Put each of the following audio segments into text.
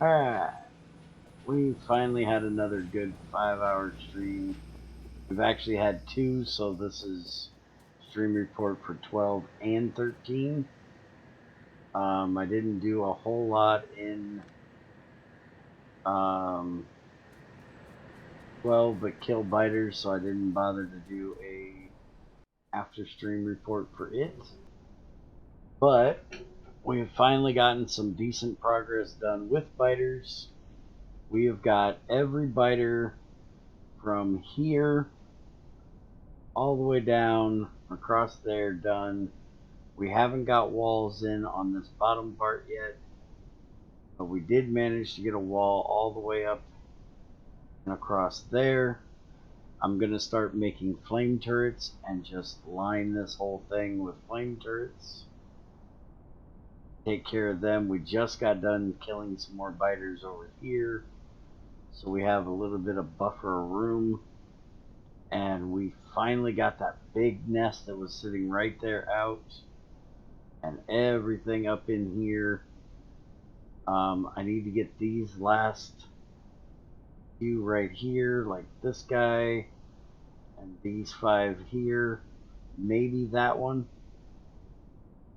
Alright, we finally had another good 5-hour stream. We've actually had two, so this is stream report for 12 and 13. I didn't do a whole lot in 12 but kill biters, so I didn't bother to do a after stream report for it. But we have finally gotten some decent progress done with biters. We have got every biter from here all the way down across there done. We haven't got walls in on this bottom part yet, but we did manage to get a wall all the way up and across there. I'm going to start making flame turrets and just line this whole thing with flame turrets. Take care of them. We just got done killing some more biters over here, so we have a little bit of buffer room. And we finally got that big nest that was sitting right there out, and everything up in here. I need to get these last few right here, like this guy, and these 5 here, maybe that one.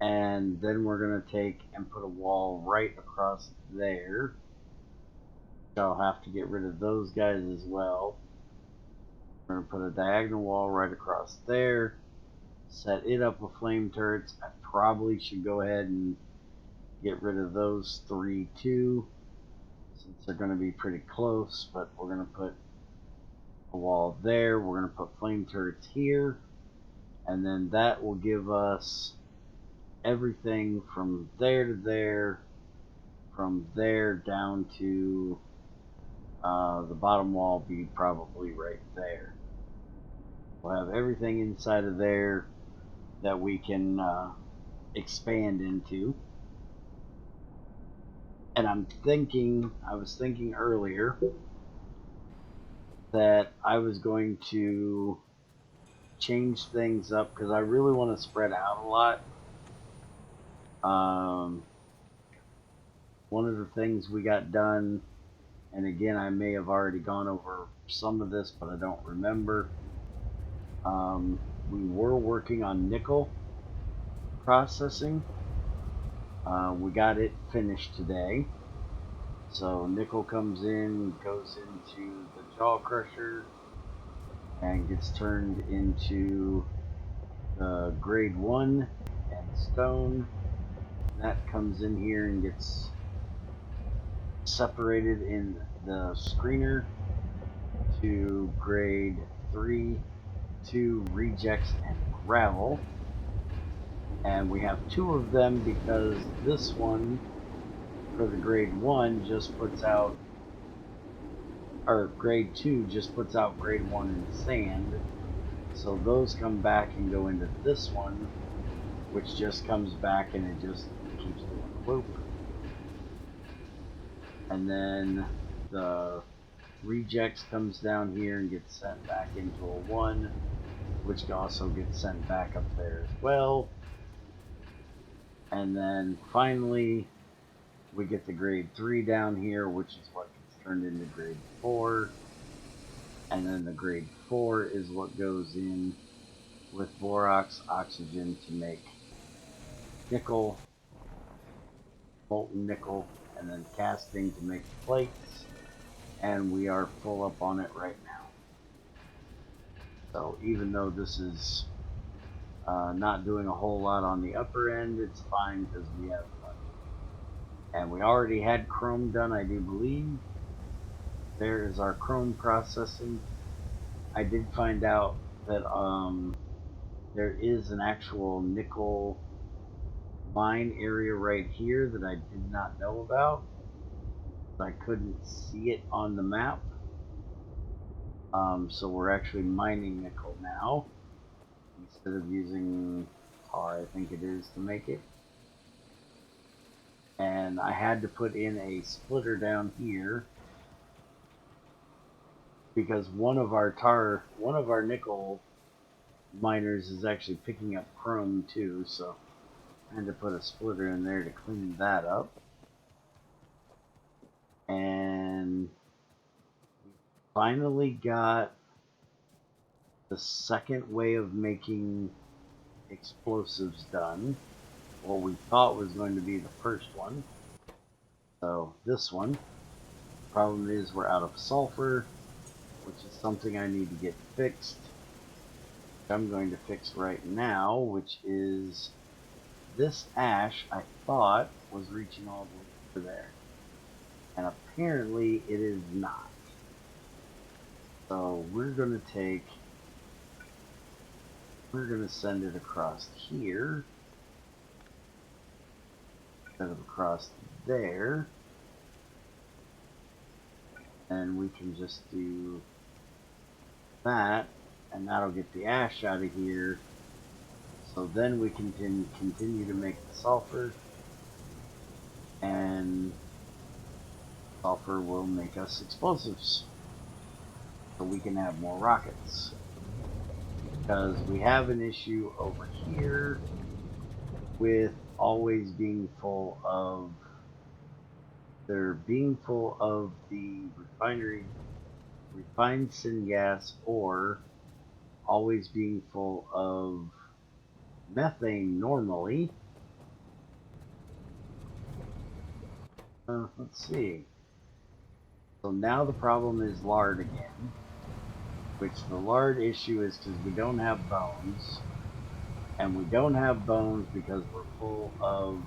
And then we're going to take and put a wall right across there. I'll have to get rid of those guys as well. We're going to put a diagonal wall right across there. Set it up with flame turrets. I probably should go ahead and get rid of those 3 too, since they're going to be pretty close. But we're going to put a wall there. We're going to put flame turrets here, and then that will give us everything from there to there, from there down to the bottom wall be probably right there. We'll have everything inside of there that we can expand into. And I was thinking earlier that I was going to change things up because I really want to spread out a lot. One of the things we got done, and again, I may have already gone over some of this, but I don't remember. We were working on nickel processing. We got it finished today. So nickel comes in, goes into the jaw crusher, and gets turned into the grade 1 and stone. That comes in here and gets separated in the screener to grade 3 to rejects and gravel. And we have 2 of them because this one for the grade 1 just puts out, or grade 2 just puts out grade 1 in sand. So those come back and go into this one, which just comes back and it just keeps doing a loop. And then the rejects comes down here and gets sent back into a 1, which also gets sent back up there as well. And then finally we get the grade 3 down here, which is what gets turned into grade 4. And then the grade 4 is what goes in with borax oxygen to make nickel, molten nickel, and then casting to make the plates. And we are full up on it right now. So even though this is not doing a whole lot on the upper end, it's fine because we have money. And we already had chrome done, I do believe. There is our chrome processing. I did find out that there is an actual nickel mine area right here that I did not know about. I couldn't see it on the map. So we're actually mining nickel now instead of using tar, I think it is, to make it. And I had to put in a splitter down here because one of our nickel miners is actually picking up chrome too, so I had to put a splitter in there to clean that up. finally got the second way of making explosives done. What we thought was going to be the first one. So this one. Problem is we're out of sulfur, which is something I need to get fixed. I'm going to fix right now, which is this ash I thought was reaching all the way over there. And apparently it is not. So we're going to send it across here instead of across there. And we can just do that, and that'll get the ash out of here. So then we can continue to make the sulfur, and sulfur will make us explosives. So we can have more rockets. Because we have an issue over here with always being full of the refined syngas, or always being full of methane normally. Let's see. So now the problem is lard again, which the lard issue is because we don't have bones, and we don't have bones because we're full of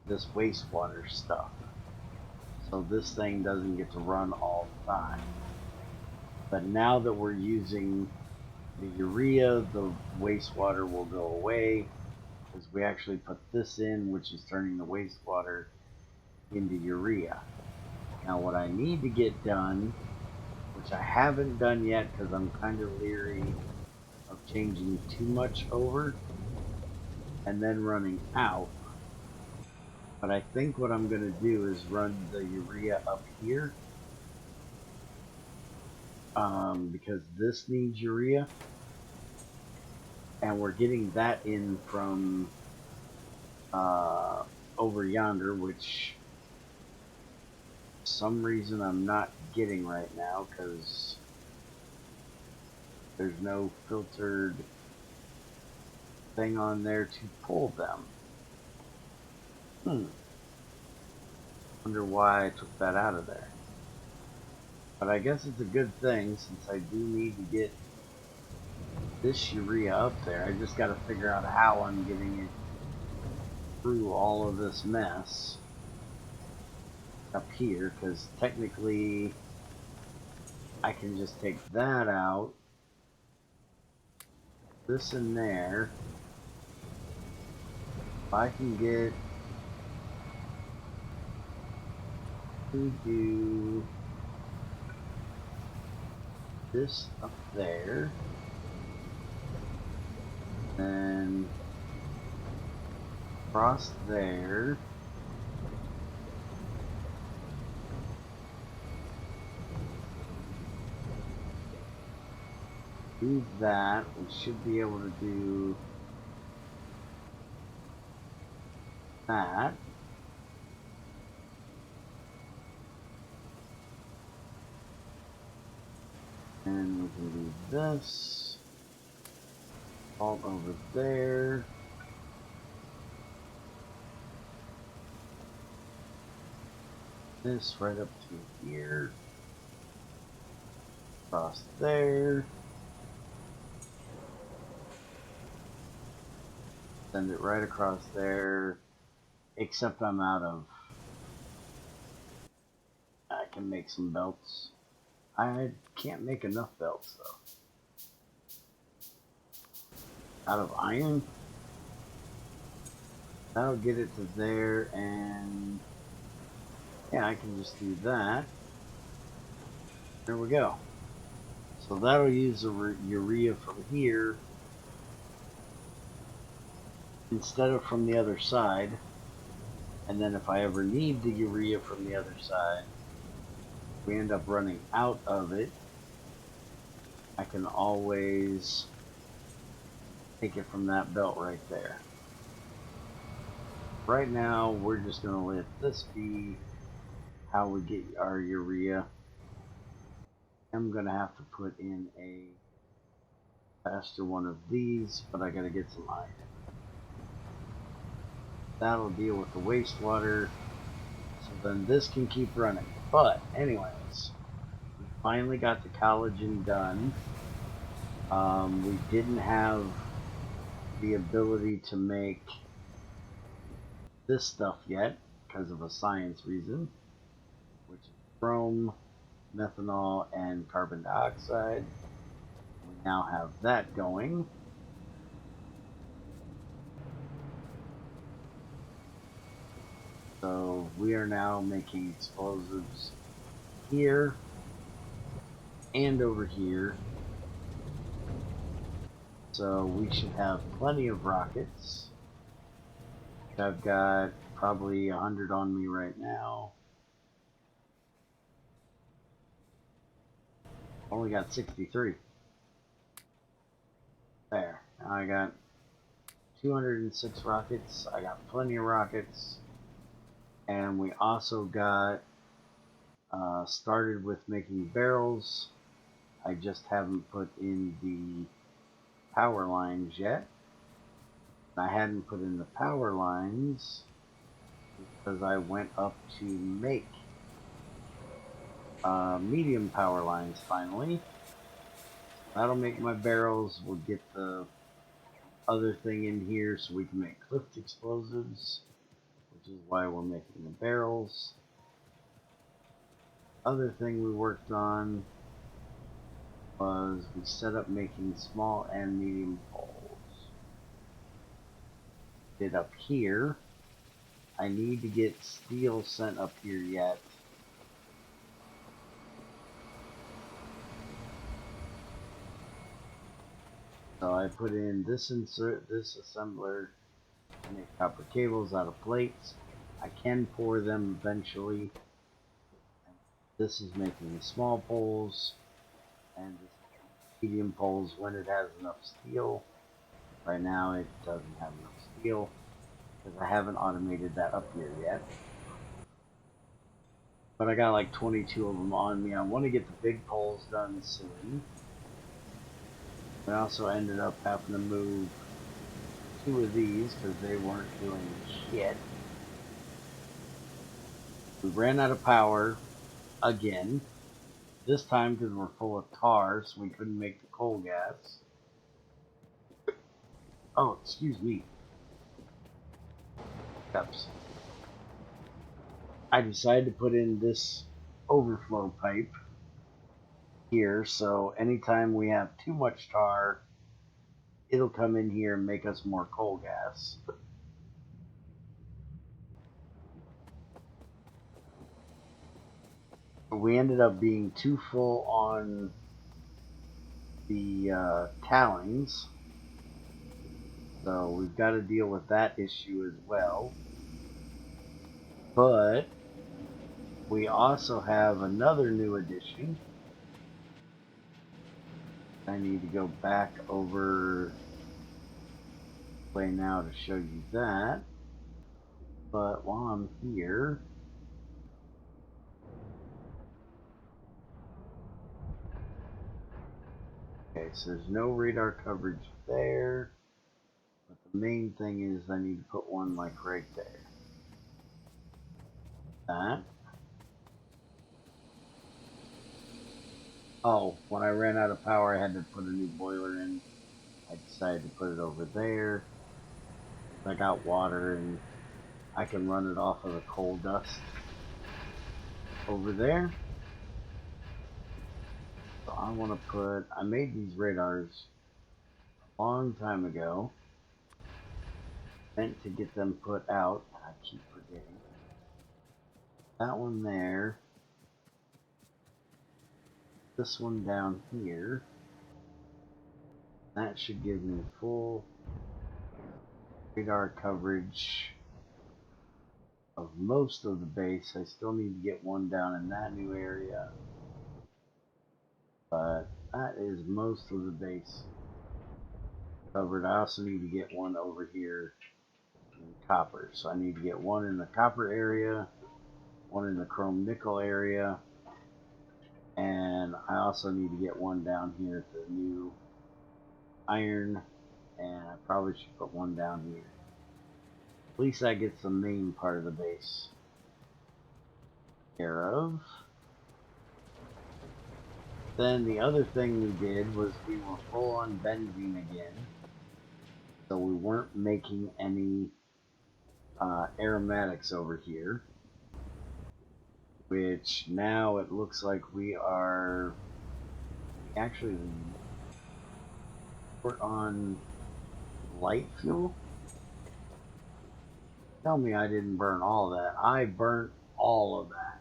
this wastewater stuff. So this thing doesn't get to run all the time. But now that we're using the urea, the wastewater will go away, because we actually put this in, which is turning the wastewater into urea. Now what I need to get done, which I haven't done yet because I'm kind of leery of changing too much over and then running out, but I think what I'm going to do is run the urea up here, because this needs urea, and we're getting that in from over yonder, which for some reason I'm not getting right now because there's no filtered thing on there to pull them. Wonder why I took that out of there. But I guess it's a good thing, since I do need to get this urea up there. I just got to figure out how I'm getting it through all of this mess up here, because technically I can just take that out, this in there. If I can get to do this up there, and cross there, do that, we should be able to do that. And we can do this all over there. This right up to here. Across there. Send it right across there. Except I'm out of... I can make some belts. I can't make enough belts though. Out of iron? That'll get it to there, and yeah, I can just do that. There we go. So that'll use the urea from here instead of from the other side. And then if I ever need the urea from the other side, we end up running out of it, I can always take it from that belt right there. Right now, we're just going to let this be how we get our urea. I'm gonna have to put in a faster one of these, but I gotta get some iron. That'll deal with the wastewater, so then this can keep running. But anyways, we finally got the collagen done. We didn't have the ability to make this stuff yet because of a science reason, which is chrome, methanol, and carbon dioxide. We now have that going. So we are now making explosives here and over here. So we should have plenty of rockets. I've got probably 100 on me right now. Only got 63. There. Now I got 206 rockets. I got plenty of rockets. And we also got started with making barrels. I just haven't put in the power lines yet. I hadn't put in the power lines because I went up to make medium power lines finally. That'll make my barrels. We'll get the other thing in here so we can make cliff explosives, which is why we're making the barrels. Other thing we worked on was we set up making small and medium poles. Did up here. I need to get steel sent up here yet. So I put in this insert, this assembler to make copper cables out of plates. I can pour them eventually. This is making the small poles, and this medium poles when it has enough steel. Right now it doesn't have enough steel because I haven't automated that up here yet. But I got like 22 of them on me. I want to get the big poles done soon. I also ended up having to move 2 of these because they weren't doing shit. We ran out of power again. This time because we're full of tar, so we couldn't make the coal gas. Oh, excuse me. Cups. I decided to put in this overflow pipe here, so anytime we have too much tar, it'll come in here and make us more coal gas. We ended up being too full on the towings, so we've got to deal with that issue as well. But we also have another new addition. I need to go back over play now to show you that. But while I'm here, okay, so there's no radar coverage there. But the main thing is I need to put one like right there. That. Oh, when I ran out of power, I had to put a new boiler in. I decided to put it over there. I got water and I can run it off of the coal dust over there. So I want to put, I made these radars a long time ago. Meant to get them put out. I keep forgetting. That one there. This one down here. That should give me full radar coverage of most of the base. I still need to get one down in that new area. But that is most of the base covered. I also need to get one over here in copper. So I need to get one in the copper area, one in the chrome nickel area, and then I also need to get one down here at the new iron, and I probably should put one down here. At least that gets the main part of the base care of. Then the other thing we did was we were full on benzene again, so we weren't making any aromatics over here, which now it looks like we actually put on light fuel. Tell me I didn't burn all that. I burnt all of that.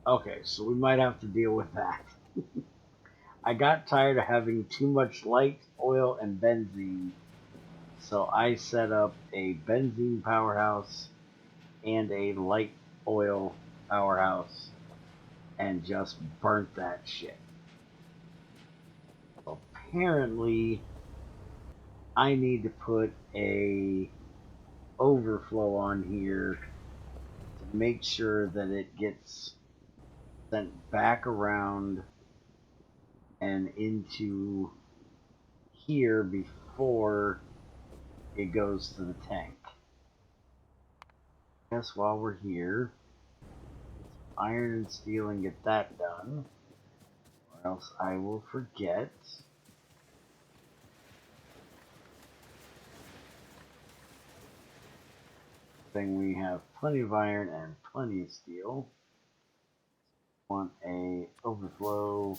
Okay, so we might have to deal with that. I got tired of having too much light oil and benzene, so I set up a benzene powerhouse and a light oil powerhouse and just burnt that shit. Apparently, I need to put a overflow on here to make sure that it gets sent back around and into here before it goes to the tank. I guess while we're here, iron and steel and get that done, or else I will forget. Then we have plenty of iron and plenty of steel. Want a overflow.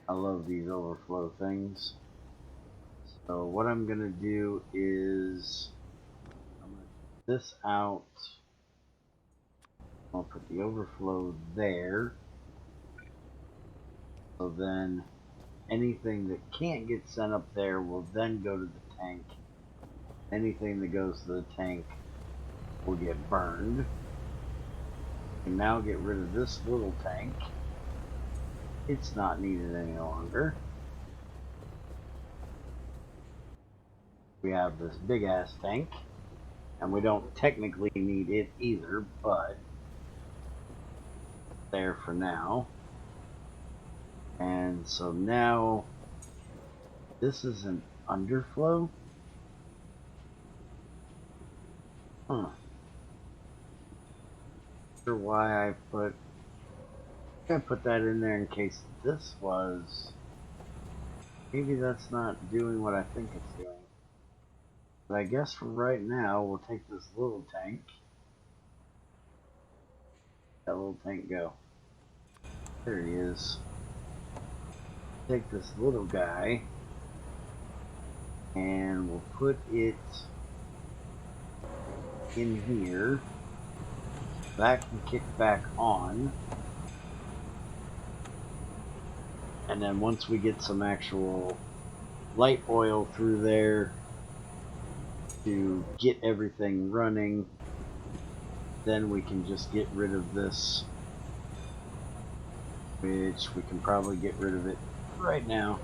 I love these overflow things. So what I'm gonna do is I'm gonna take this out. I'll put the overflow there. So then anything that can't get sent up there will then go to the tank. Anything that goes to the tank will get burned. And now get rid of this little tank. It's not needed any longer. We have this big ass tank, and we don't technically need it either, but there for now. And so now this is an underflow. Huh. Not sure why I put that in there in case this was. Maybe that's not doing what I think it's doing. But I guess for right now, we'll take this little tank. That little tank go. There he is. Take this little guy, and we'll put it in here. That can kick back on. And then once we get some actual light oil through there to get everything running, then we can just get rid of this, which we can probably get rid of it right now.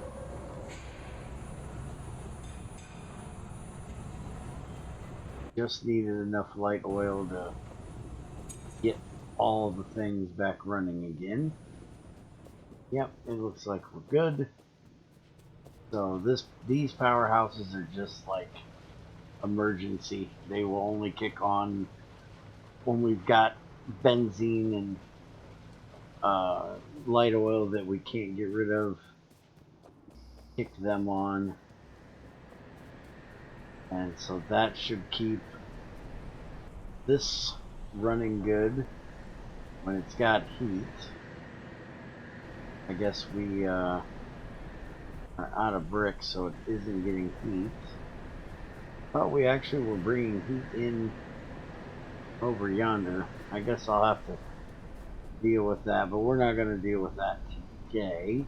Just needed enough light oil to get all the things back running again. Yep, it looks like we're good. So these powerhouses are just like emergency. They will only kick on when we've got benzene and light oil that we can't get rid of. Kick them on. And so that should keep this running good when it's got heat. I guess we are out of bricks, so it isn't getting heat. But we actually were bringing heat in over yonder. I guess I'll have to deal with that, but we're not going to deal with that today.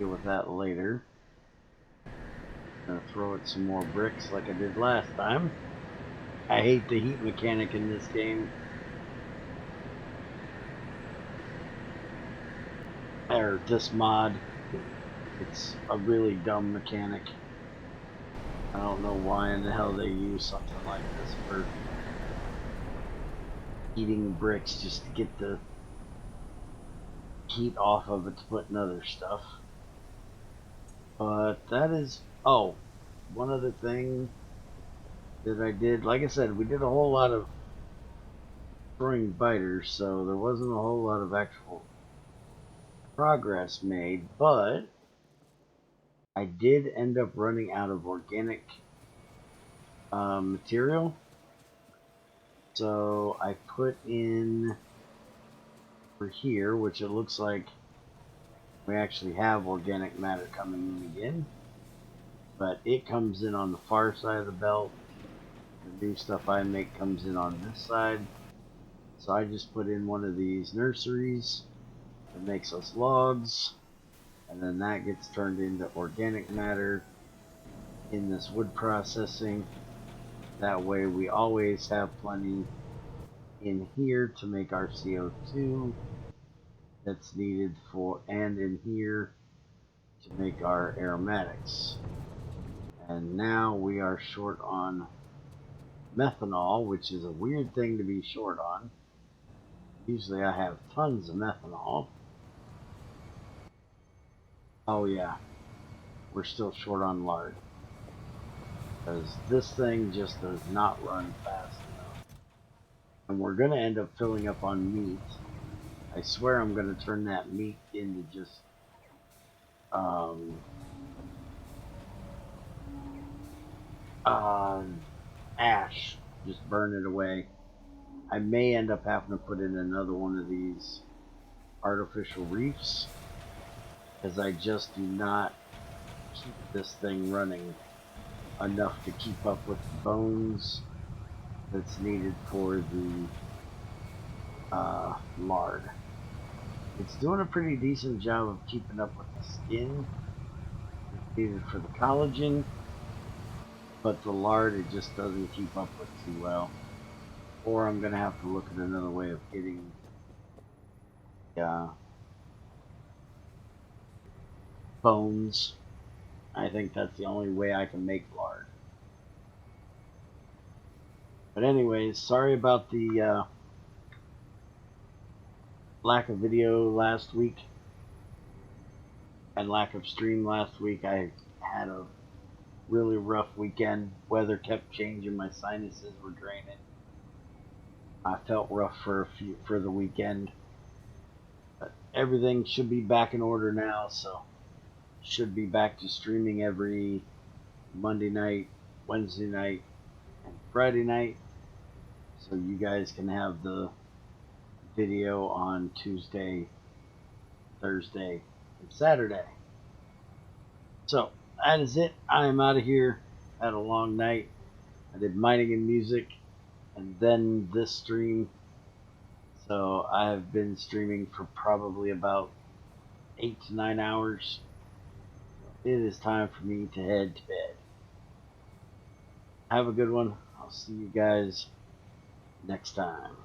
Deal with that later. I'm going to throw it some more bricks like I did last time. I hate the heat mechanic in this game. Or this mod. It's a really dumb mechanic. I don't know why in the hell they use something like this for heating bricks just to get the heat off of it to put in other stuff. But that is, oh, one other thing that I did, like I said, we did a whole lot of throwing biters, so there wasn't a whole lot of actual progress made, but I did end up running out of organic material. So I put in for here, which it looks like we actually have organic matter coming in again, but it comes in on the far side of the belt. The new stuff I make comes in on this side. So I just put in one of these nurseries that makes us logs, and then that gets turned into organic matter in this wood processing. That way we always have plenty in here to make our CO2 that's needed for, and in here to make our aromatics. And now we are short on methanol, which is a weird thing to be short on. Usually I have tons of methanol. Oh yeah, we're still short on lard, because this thing just does not run fast enough. And we're going to end up filling up on meat. I swear I'm going to turn that meat into just ash, just burn it away. I may end up having to put in another one of these artificial reefs, because I just do not keep this thing running enough to keep up with the bones that's needed for the lard. It's doing a pretty decent job of keeping up with the skin that's needed for the collagen, but the lard, it just doesn't keep up with too well. Or I'm going to have to look at another way of getting bones. I think that's the only way I can make lard. But anyways, sorry about the lack of video last week and lack of stream last week. I had a really rough weekend. Weather kept changing. My sinuses were draining. I felt rough for the weekend. But everything should be back in order now, so should be back to streaming every Monday night, Wednesday night, and Friday night. So you guys can have the video on Tuesday, Thursday, and Saturday. So that is it. I am out of here. Had a long night. I did mining and music, and then this stream. So I have been streaming for probably about 8 to 9 hours. So it is time for me to head to bed. Have a good one. I'll see you guys next time.